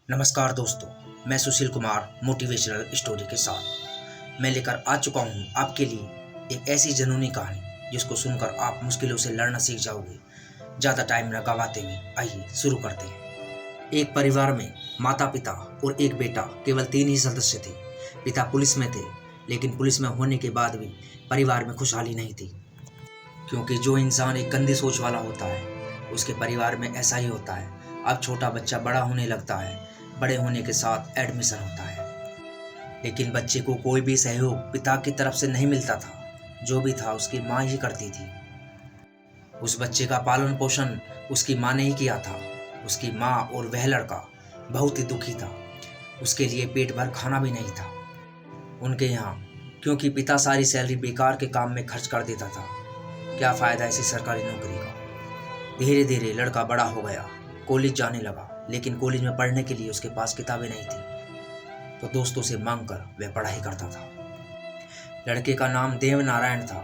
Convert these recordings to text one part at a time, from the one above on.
नमस्कार दोस्तों, मैं सुशील कुमार मोटिवेशनल स्टोरी के साथ मैं लेकर आ चुका हूँ आपके लिए एक ऐसी जुनूनी कहानी जिसको सुनकर आप मुश्किलों से लड़ना सीख जाओगे। ज़्यादा टाइम न गवाते हुए आइए शुरू करते हैं। एक परिवार में माता पिता और एक बेटा, केवल 3 ही सदस्य थे। पिता पुलिस में थे, लेकिन पुलिस में होने के बाद भी परिवार में खुशहाली नहीं थी, क्योंकि जो इंसान एक गंदी सोच वाला होता है उसके परिवार में ऐसा ही होता है। अब छोटा बच्चा बड़ा होने लगता है, बड़े होने के साथ एडमिशन होता है, लेकिन बच्चे को कोई भी सहयोग पिता की तरफ से नहीं मिलता था। जो भी था उसकी माँ ही करती थी। उस बच्चे का पालन पोषण उसकी माँ ने ही किया था। उसकी माँ और वह लड़का बहुत ही दुखी था। उसके लिए पेट भर खाना भी नहीं था उनके यहाँ, क्योंकि पिता सारी सैलरी बेकार के काम में खर्च कर देता था। क्या फ़ायदा ऐसी सरकारी नौकरी का। धीरे धीरे लड़का बड़ा हो गया, कॉलेज जाने लगा, लेकिन कॉलेज में पढ़ने के लिए उसके पास किताबें नहीं थी, तो दोस्तों से मांगकर वह पढ़ाई करता था। लड़के का नाम देवनारायण था।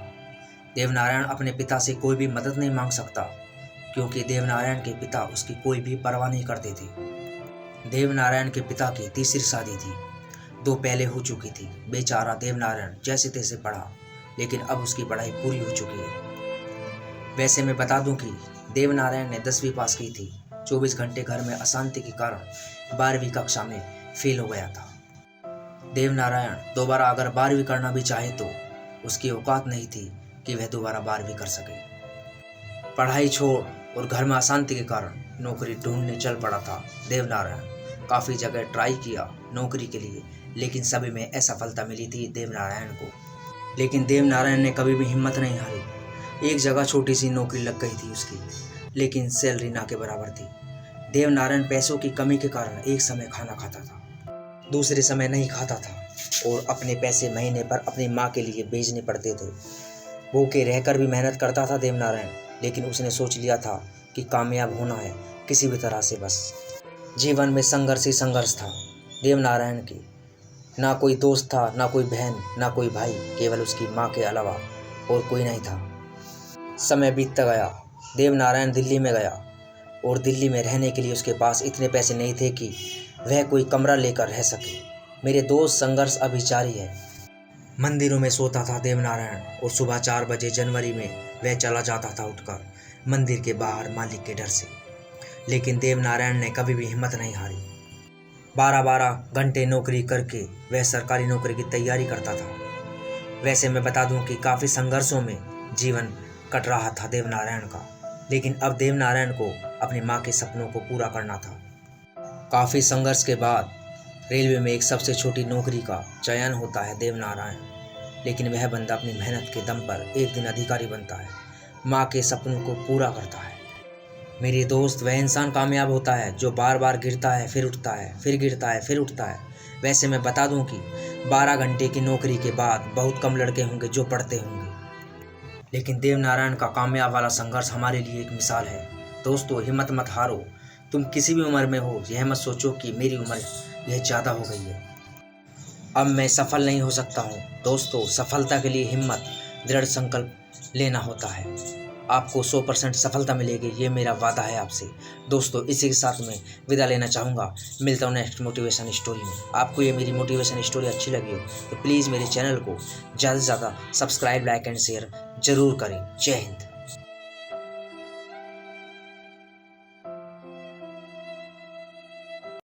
देवनारायण अपने पिता से कोई भी मदद नहीं मांग सकता, क्योंकि देवनारायण के पिता उसकी कोई भी परवाह नहीं करते थे। देवनारायण के पिता की तीसरी शादी थी, 2 पहले हो चुकी थी। बेचारा देवनारायण जैसे तैसे पढ़ा, लेकिन अब उसकी पढ़ाई पूरी हो चुकी है। वैसे मैं बता दूं कि देवनारायण ने 10वीं पास की थी। 24 घंटे घर में अशांति के कारण 12वीं कक्षा में फेल हो गया था। देवनारायण दोबारा अगर 12वीं करना भी चाहे तो उसकी औकात नहीं थी कि वह दोबारा 12वीं कर सके। पढ़ाई छोड़ और घर में अशांति के कारण नौकरी ढूंढने चल पड़ा था देवनारायण। काफ़ी जगह ट्राई किया नौकरी के लिए, लेकिन सभी में असफलता मिली थी देवनारायण को। लेकिन देवनारायण ने कभी भी हिम्मत नहीं हारी। एक जगह छोटी सी नौकरी लग गई थी उसकी, लेकिन सैलरी ना के बराबर थी। देवनारायण पैसों की कमी के कारण एक समय खाना खाता था, दूसरे समय नहीं खाता था, और अपने पैसे महीने पर अपनी माँ के लिए भेजने पड़ते थे। भूखे रहकर भी मेहनत करता था देवनारायण, लेकिन उसने सोच लिया था कि कामयाब होना है किसी भी तरह से। बस जीवन में संघर्ष ही संघर्ष था देवनारायण की। ना कोई दोस्त था, ना कोई बहन, ना कोई भाई, केवल उसकी माँ के अलावा और कोई नहीं था। समय बीतता गया। देवनारायण दिल्ली में गया, और दिल्ली में रहने के लिए उसके पास इतने पैसे नहीं थे कि वह कोई कमरा लेकर रह सके। मेरे दोस्त, संघर्ष अभी जारी है। मंदिरों में सोता था देवनारायण, और सुबह 4 बजे जनवरी में वह चला जाता था उठकर मंदिर के बाहर मालिक के डर से। लेकिन देवनारायण ने कभी भी हिम्मत नहीं हारी। 12-12 घंटे नौकरी करके वह सरकारी नौकरी की तैयारी करता था। वैसे मैं बता दूं कि काफ़ी संघर्षों में जीवन कट रहा था देवनारायण का, लेकिन अब देवनारायण को अपनी माँ के सपनों को पूरा करना था। काफ़ी संघर्ष के बाद रेलवे में एक सबसे छोटी नौकरी का चयन होता है देवनारायण, लेकिन वह बंदा अपनी मेहनत के दम पर एक दिन अधिकारी बनता है, माँ के सपनों को पूरा करता है। मेरे दोस्त, वह इंसान कामयाब होता है जो बार बार गिरता है फिर उठता है, फिर गिरता है फिर उठता है। वैसे मैं बता दूं कि 12 घंटे की नौकरी के बाद बहुत कम लड़के होंगे जो पढ़ते होंगे, लेकिन देवनारायण का कामयाब वाला संघर्ष हमारे लिए एक मिसाल है। दोस्तों, हिम्मत मत हारो। तुम किसी भी उम्र में हो, यह मत सोचो कि मेरी उम्र यह ज़्यादा हो गई है, अब मैं सफल नहीं हो सकता हूँ। दोस्तों, सफलता के लिए हिम्मत, दृढ़ संकल्प लेना होता है। आपको 100% सफलता मिलेगी, ये मेरा वादा है आपसे। दोस्तों, इसी के साथ मैं विदा लेना चाहूँगा। मिलता हूँ नेक्स्ट मोटिवेशन स्टोरी में। आपको ये मेरी मोटिवेशन स्टोरी अच्छी लगी हो तो प्लीज़ मेरे चैनल को ज़्यादा से ज़्यादा सब्सक्राइब, लाइक एंड शेयर ज़रूर करें। जय हिंद।